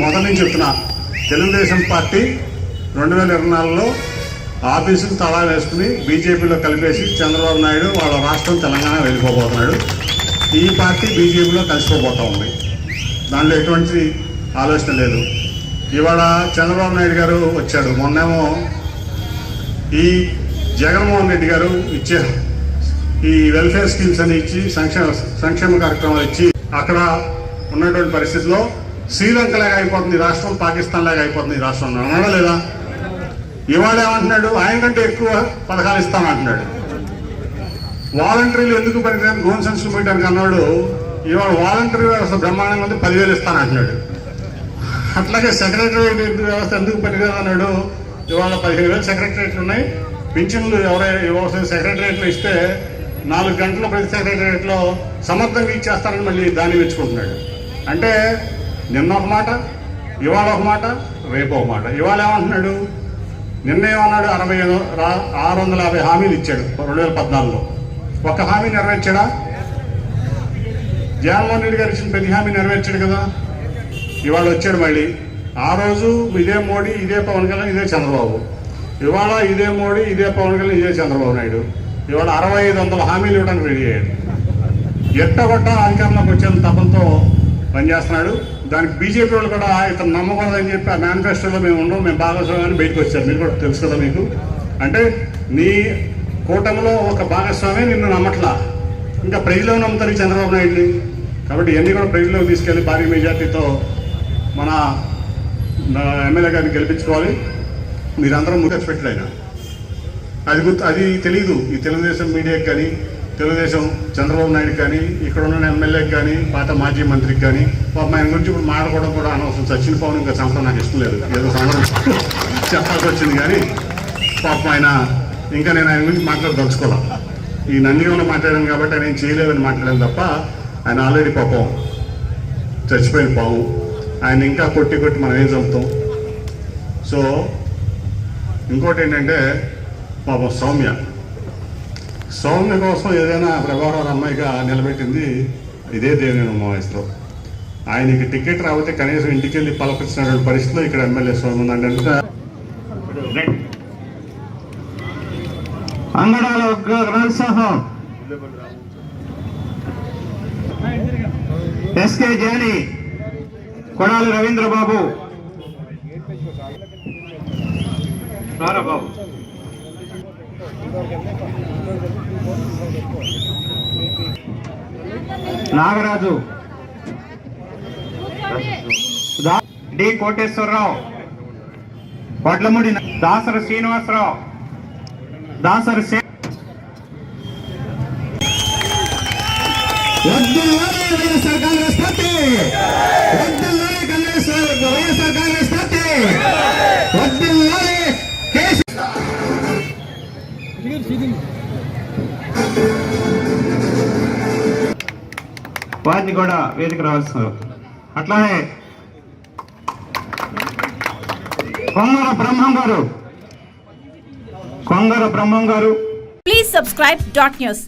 మొదటి నుంచి చెప్తున్నా, తెలుగుదేశం పార్టీ 2024లో ఆఫీసులు తలా వేసుకుని బీజేపీలో కలిపేసి చంద్రబాబు నాయుడు వాళ్ళ రాష్ట్రం తెలంగాణ వెళ్ళిపోబోతున్నాడు. ఈ పార్టీ బీజేపీలో కలిసిపోబోతూ ఉంది. దాంట్లో ఎటువంటి ఆలోచన లేదు. ఇవాళ చంద్రబాబు నాయుడు గారు వచ్చాడు. మొన్నేమో ఈ జగన్మోహన్ రెడ్డి గారు ఇచ్చే ఈ వెల్ఫేర్ స్కీమ్స్ అని ఇచ్చి సంక్షేమ కార్యక్రమాలు ఇచ్చి అక్కడ ఉన్నటువంటి పరిస్థితిలో శ్రీలంక లాగా అయిపోతుంది రాష్ట్రం, పాకిస్తాన్ లాగా అయిపోతుంది రాష్ట్రం అన్నాడా లేదా? ఇవాళ ఏమంటున్నాడు, ఆయన కంటే ఎక్కువ పథకాలు ఇస్తామంటున్నాడు. వాలంటీర్లు ఎందుకు పనికిరాని గోన్ సెన్షన్ పెట్టడానికి అన్నాడు. ఇవాళ వాలంటీర్ వ్యవస్థ బ్రహ్మాండంగా ఉంది, 10,000 ఇస్తానంటున్నాడు. అట్లాగే సెక్రటరియట్ వ్యవస్థ ఎందుకు పనికిరాదు అన్నాడు. ఇవాళ 15,000 సెక్రటరియట్లు ఉన్నాయి. పింఛన్లు ఎవరైనా ఇవ్వాల్సిన సెక్రటరియట్లు ఇస్తే 4 గంటలు ప్రతి సెక్రటరియట్లో సమర్థంగా ఇచ్చేస్తారని మళ్ళీ దాన్ని మెచ్చుకుంటున్నాడు. అంటే నిన్న ఒక మాట, ఇవాళ ఒక మాట, రేపు ఒక మాట. ఇవాళ ఏమంటున్నాడు, నిన్న ఏమన్నాడు, 650 హామీలు ఇచ్చాడు 2014లో. ఒక్క హామీ నెరవేర్చాడా? జగన్మోహన్ రెడ్డి గారు ఇచ్చిన ప్రతి హామీ నెరవేర్చాడు కదా. ఇవాళ వచ్చాడు మళ్ళీ. ఆ రోజు ఇదే మోడీ, ఇదే పవన్ కళ్యాణ్, ఇదే చంద్రబాబు. ఇవాళ ఇదే మోడీ, ఇదే పవన్ కళ్యాణ్, ఇదే చంద్రబాబు నాయుడు. ఇవాళ 6500 హామీలు ఇవ్వడానికి రెడీ అయ్యాడు. ఎట్టగొట్ట అధికారంలోకి వచ్చేంత తపంతో పనిచేస్తున్నాడు. దానికి బీజేపీ వాళ్ళు కూడా ఇతను నమ్మకూడదని చెప్పి ఆ మేనిఫెస్టోలో మేము ఉండవు, మేము భాగస్వామ్యాన్ని బయటకు వచ్చారు. మీరు కూడా తెలుసు కదా మీకు. అంటే నీ కూటమిలో ఒక భాగస్వామి నిన్ను నమ్మట్లా, ఇంకా ప్రజల్లో నమ్ముతారు ఈ చంద్రబాబు నాయుడిని. కాబట్టి ఇవన్నీ కూడా ప్రజల్లోకి తీసుకెళ్లి భారీ మెజార్టీతో మన ఎమ్మెల్యే గారిని గెలిపించుకోవాలి. మీరందరూ ముందు పెట్టాడు ఆయన. అది తెలియదు ఈ తెలుగుదేశం మీడియాకి కానీ, తెలుగుదేశం చంద్రబాబు నాయుడు కానీ, ఇక్కడ ఉన్న ఎమ్మెల్యేకి కానీ, పాత మాజీ మంత్రికి కానీ. పాపం ఆయన గురించి ఇప్పుడు మాట్లాడుకోవడం కూడా అనవసరం. సచిన్ పవన్ ఇంకా చంపడం నాకు ఇష్టం లేదు, ఏదో సంవత్సరం చెప్పాల్సి వచ్చింది. కానీ పాపం ఆయన ఇంకా నేను ఆయన గురించి మాట్లాడదలుచుకోవాలి. ఈ నందిగంలో మాట్లాడాను కాబట్టి ఆయన ఏం చేయలేదని మాట్లాడాను తప్ప, ఆయన ఆల్రెడీ పాపం చచ్చిపోయిన పాము. ఆయన ఇంకా కొట్టి మనం ఏం చంపుతాం. సో ఇంకోటి ఏంటంటే పాపం సౌమ్య కోసం ఏదైనా ప్రభావం అమ్మాయిగా నిలబెట్టింది ఇదే దేవినేని ఉమామహేశ్వరరావు. ఆయనకి టికెట్ రాకపోతే కనీసం ఇంటికి వెళ్ళి పలకరించినటువంటి పరిస్థితిలో ఇక్కడ ఎమ్మెల్యే సౌమ్య ఉందంటే అంగడాల నరసింహం, ఎస్కే జాని, కొడాలి రవీంద్రబాబు, బాబు నాగరాజు, డి కోటేశ్వరరావు, వడ్లమూడి దాసరి శ్రీనివాసరావు, దాసరి వైఎస్ఆర్ కాంగ్రెస్ పార్టీ, వైఎస్ఆర్ కాంగ్రెస్ పార్టీ, వారిని కూడా వేదిక రావాల్సిన. అట్లానే Kongara Brahmam garu. Please subscribe .news.